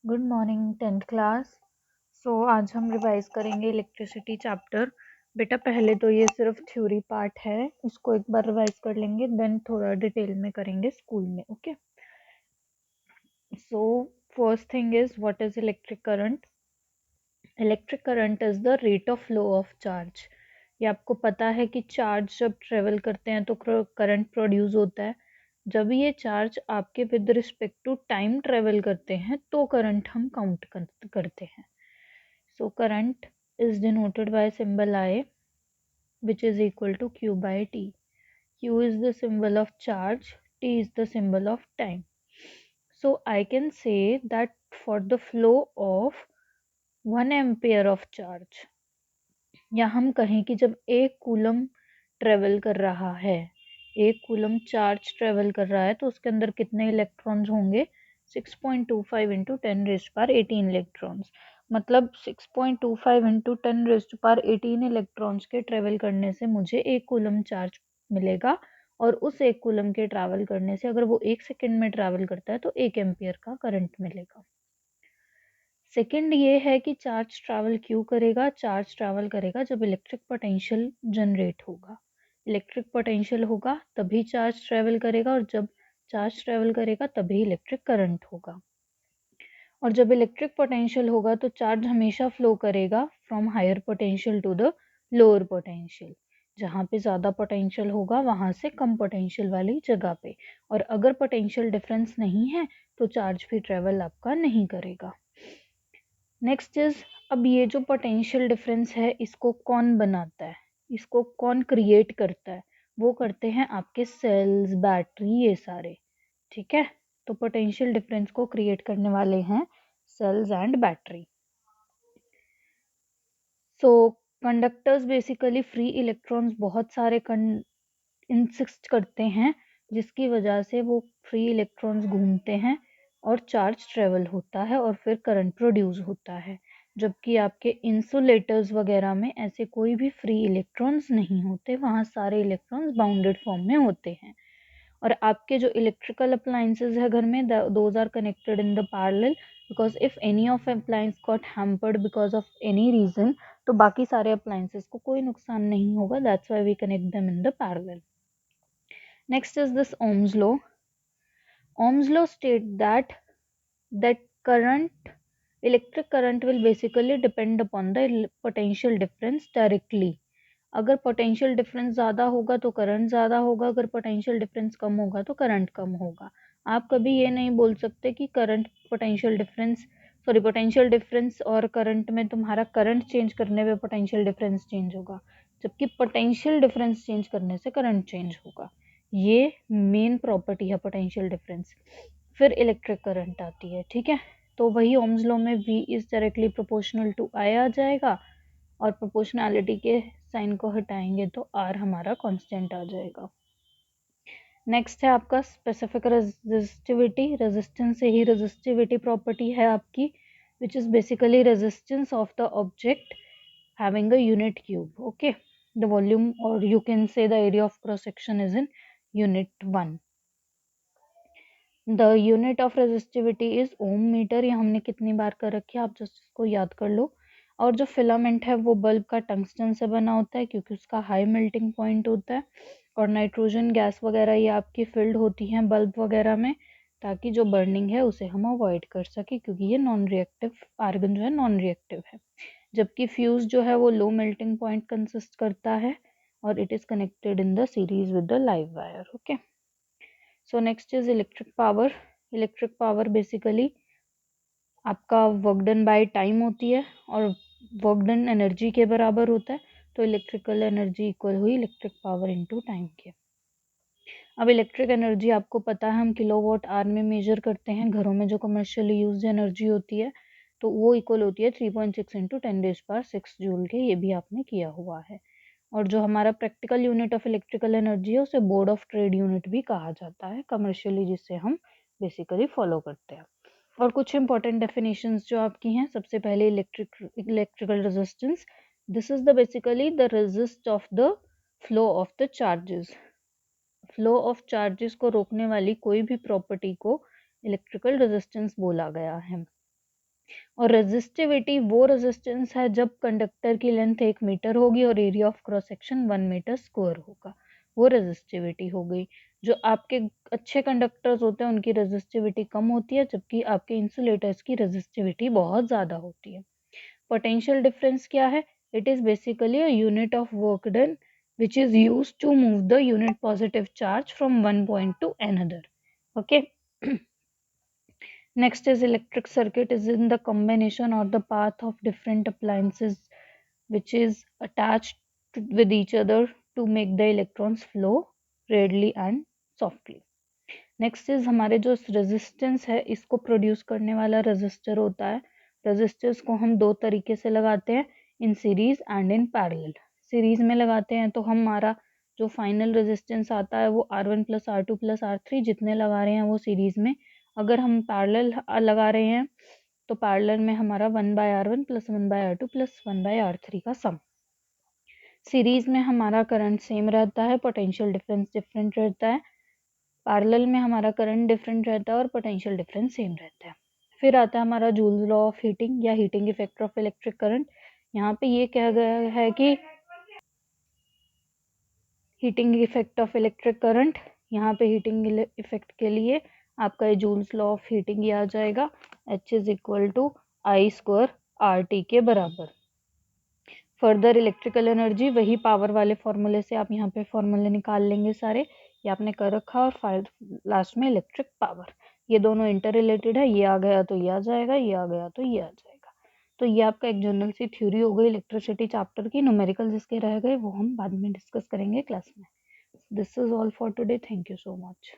Good morning 10th class. आज हम revise करेंगे इलेक्ट्रिसिटी चैप्टर। बेटा पहले तो ये सिर्फ थ्योरी पार्ट है, इसको एक बार रिवाइज कर लेंगे, देन थोड़ा डिटेल में करेंगे स्कूल में। Okay, so first thing is what is electric current. Electric current is the rate of flow of charge. ये आपको पता है कि चार्ज जब ट्रेवल करते हैं तो करंट प्रोड्यूस होता है। जब ये चार्ज आपके with respect to time travel करते हैं तो करंट हम काउंट करते हैं। So current is denoted by symbol I, which is equal to Q by T. Q is the symbol of charge, T is the symbol of time. So I can say that for the flow of 1 ampere of charge, या हम कहें कि जब एक coulomb travel कर रहा है, एक कूलम चार्ज ट्रेवल कर रहा है तो उसके अंदर कितने इलेक्ट्रॉन्स होंगे? 6.25 इंटू 10⁻18 इलेक्ट्रॉन्स। मतलब 6.25 इंटू 10⁻18 इलेक्ट्रॉन्स के ट्रेवल करने से मुझे एक कूलम चार्ज मिलेगा, और उस एक कूलम के ट्रैवल करने से अगर वो 1 सेकेंड में ट्रैवल करता है तो 1 एम्पियर का करंट मिलेगा। सेकंड ये है कि चार्ज ट्रैवल क्यों करेगा? चार्ज ट्रैवल करेगा जब इलेक्ट्रिक पोटेंशियल जनरेट होगा। इलेक्ट्रिक पोटेंशियल होगा तभी चार्ज ट्रैवल करेगा, और जब चार्ज ट्रैवल करेगा तभी इलेक्ट्रिक करंट होगा। और जब इलेक्ट्रिक पोटेंशियल होगा तो चार्ज हमेशा फ्लो करेगा from higher potential to the lower potential. जहाँ पे ज़्यादा पोटेंशियल होगा वहाँ से कम पोटेंशियल वाली जगह पे। और अगर पोटेंशियल डिफरेंस नहीं है तो चार्ज भी ट्रैवल आपका नहीं करेगा। नेक्स्ट इज, अब ये जो पोटेंशियल डिफरेंस है इसको कौन बनाता है, इसको कौन क्रिएट करता है? वो करते हैं आपके सेल्स, बैटरी, ये सारे। ठीक है, तो पोटेंशियल डिफरेंस को क्रिएट करने वाले हैं cells and battery. So conductors basically free electrons बहुत सारे इंसिस्ट करते हैं, जिसकी वजह से वो फ्री इलेक्ट्रॉन्स घूमते हैं और चार्ज ट्रेवल होता है और फिर करंट प्रोड्यूस होता है। जबकि आपके इंसुलेटर्स वगैरह में ऐसे कोई भी फ्री इलेक्ट्रॉन्स नहीं होते, वहाँ सारे इलेक्ट्रॉन्स बाउंडेड फॉर्म में होते हैं। और आपके जो इलेक्ट्रिकल अप्लायंसेस है घर में, those are connected in the parallel, because if any of appliance got hampered because of any reason तो बाकी सारे अप्लायंसेस को कोई नुकसान नहीं होगा। That's why we connect them in the parallel. Next is this Ohm's law. Ohm's law states that current, electric current will basically depend upon the potential difference directly. अगर पोटेंशियल डिफरेंस ज़्यादा होगा तो करंट ज़्यादा होगा, अगर potential difference कम होगा तो current कम होगा। आप कभी ये नहीं बोल सकते कि current potential difference potential difference और करंट में तुम्हारा करंट चेंज करने पे पोटेंशियल डिफरेंस चेंज होगा, जबकि पोटेंशियल डिफरेंस चेंज करने से करंट चेंज होगा। ये मेन प्रॉपर्टी है पोटेंशियल डिफरेंस। फिर इलेक्ट्रिक करंट आती है। ठीक है, तो वही ओम्स लॉ में V is directly proportional to I आ जाएगा, और प्रोपोर्शनैलिटी के साइन को हटाएंगे तो R हमारा कांस्टेंट आ जाएगा। नेक्स्ट है आपका स्पेसिफिक रेजिस्टिविटी। रेजिस्टेंस से ही रेजिस्टिविटी प्रॉपर्टी है आपकी, which is basically resistance of the object having a unit cube. Okay, the volume, or you can say the area of cross section, is in unit 1. The unit of resistivity is ohm meter. ये हमने कितनी बार कर रखी है, आप just इसको याद कर लो। और जो फिलामेंट है वो बल्ब का टंगस्टन से बना होता है क्योंकि उसका हाई मेल्टिंग पॉइंट होता है। और नाइट्रोजन गैस वगैरह ये आपकी फिल्ड होती हैं बल्ब वगैरह में, ताकि जो बर्निंग है उसे हम अवॉइड कर सके, क्योंकि ये नॉन रिएक्टिव, आर्गन जो है नॉन रिएक्टिव है। जबकि फ्यूज जो है वो लो मेल्टिंग पॉइंट कंसिस्ट करता है, और it is connected in the series with the live wire. Okay, so next is electric power. Electric power basically आपका वर्क डन बाय टाइम होती है, और वर्क डन एनर्जी के बराबर होता है। तो इलेक्ट्रिकल एनर्जी इक्वल हुई इलेक्ट्रिक पावर इनटू टाइम के। अब इलेक्ट्रिक एनर्जी आपको पता है हम किलोवाट आवर में मेजर करते हैं। घरों में जो कमर्शियली यूज एनर्जी होती है तो वो इक्वल होती है 3.6 इंटू 10⁻6 जूल के। ये भी आपने किया हुआ है। और जो हमारा practical unit of electrical energy है उसे बोर्ड ऑफ ट्रेड यूनिट भी कहा जाता है कमर्शियली, जिसे हम बेसिकली फॉलो करते हैं। और कुछ इंपॉर्टेंट डेफिनेशंस जो आपकी हैं, सबसे पहले electrical resistance. This is the basically the resist of the flow of the charges. Flow of charges को रोकने वाली कोई भी प्रॉपर्टी को इलेक्ट्रिकल रेजिस्टेंस बोला गया है। और रेजिस्टिविटी वो रेजिस्टेंस है जब कंडक्टर की लेंथ 1 मीटर होगी और area of cross section 1 metre square होगा, वो रेजिस्टिविटी हो गई। जो आपके अच्छे कंडक्टर्स होते हैं उनकी रेजिस्टिविटी कम होती है, जबकि आपके इंसुलेटर्स की रेजिस्टिविटी बहुत ज़्यादा होती है। पोटेंशियल डिफरेंस क्या है? It is basically a unit of work done which is used to move the unit positive charge from one point to another. Okay. Next is electric circuit is in the combination or the path of different appliances which is attached with each other to make the electrons flow readily and softly. Next is हमारे जो resistance है इसको produce करने वाला resistor होता है। Resistors को हम दो तरीके से लगाते हैं, in series and in parallel. Series में लगाते हैं तो हमारा जो फाइनल रेजिस्टेंस आता है वो R1 plus R2 plus R3 जितने लगा रहे हैं वो सीरीज में। अगर हम पैरेलल लगा रहे हैं तो पैरेलल में हमारा 1/R1 plus 1/R2 plus 1/R3 का सम। सीरीज में हमारा करंट सेम रहता है, पोटेंशियल डिफरेंस डिफरेंट रहता है। पैरेलल में हमारा करंट डिफरेंट रहता है और पोटेंशियल डिफरेंस सेम रहता है। फिर आता है हमारा जूल्स लॉ ऑफ हीटिंग या heating effect of electric current. यहाँ पे ये कहा गया है कि heating effect of electric current, यहाँ पे हीटिंग इफेक्ट के लिए आपका ये जूल्स लॉ ऑफ हीटिंग ये आ जाएगा, H is equal to I square RT के बराबर। फर्दर इलेक्ट्रिकल एनर्जी वही पावर वाले फॉर्मूले से आप यहाँ पे फॉर्मूले निकाल लेंगे सारे, ये आपने कर रखा। और लास्ट में इलेक्ट्रिक पावर, ये दोनों इंटर रिलेटेड है, ये आ गया तो ये आ जाएगा, ये आ गया तो ये आ जाएगा। तो ये आपका एक जनरल सी थ्योरी हो गई इलेक्ट्रिसिटी चैप्टर की। न्यूमेरिकल जिसके रह गए वो हम बाद में डिस्कस करेंगे क्लास में। This is all for today, thank you so much.